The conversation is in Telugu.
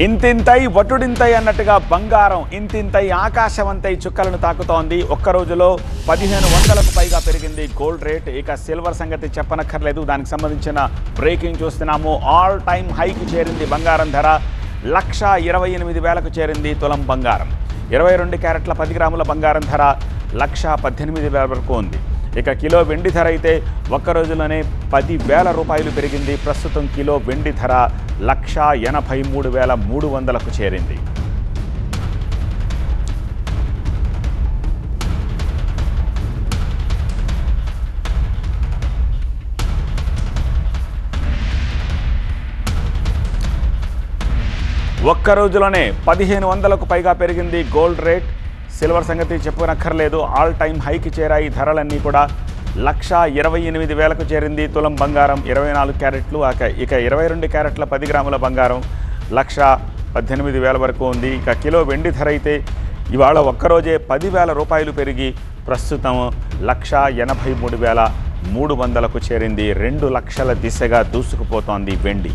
ఇంతింతై వటుడింతై అన్నట్టుగా బంగారం ఇంతింతై ఆకాశవంతై చుక్కలను తాకుతోంది. ఒక్క రోజులో 1500కు పైగా పెరిగింది గోల్డ్ రేట్. ఇక సిల్వర్ సంగతి చెప్పనక్కర్లేదు. దానికి సంబంధించిన బ్రేకింగ్ చూస్తున్నాము. ఆల్ టైమ్ హైకి చేరింది బంగారం ధర. 1,28,000కు చేరింది తులం బంగారం. 22 క్యారెట్ల 10 గ్రాముల బంగారం ధర 1,18,000 వరకు ఉంది. ఇక కిలో వెండి ధర అయితే ఒక్క రోజులోనే 10,000 రూపాయలు పెరిగింది. ప్రస్తుతం కిలో వెండి ధర 1,83,300కు చేరింది. ఒక్క రోజులోనే 1,500కు పైగా పెరిగింది గోల్డ్ రేట్. సిల్వర్ సంగతి చెప్పనక్కర్లేదు. ఆల్ టైమ్ హైకి చేరాయి ధరలన్నీ కూడా. 1,28,000కు చేరింది తులం బంగారం 24 క్యారెట్లు. ఇక 22 క్యారెట్ల 10 గ్రాముల బంగారం 1,18,000 వరకు ఉంది. ఇక కిలో వెండి ధర అయితే ఇవాళ ఒక్కరోజే 10,000 రూపాయలు పెరిగి ప్రస్తుతం 1,83,300కు చేరింది. 2 లక్షల దిశగా దూసుకుపోతోంది వెండి.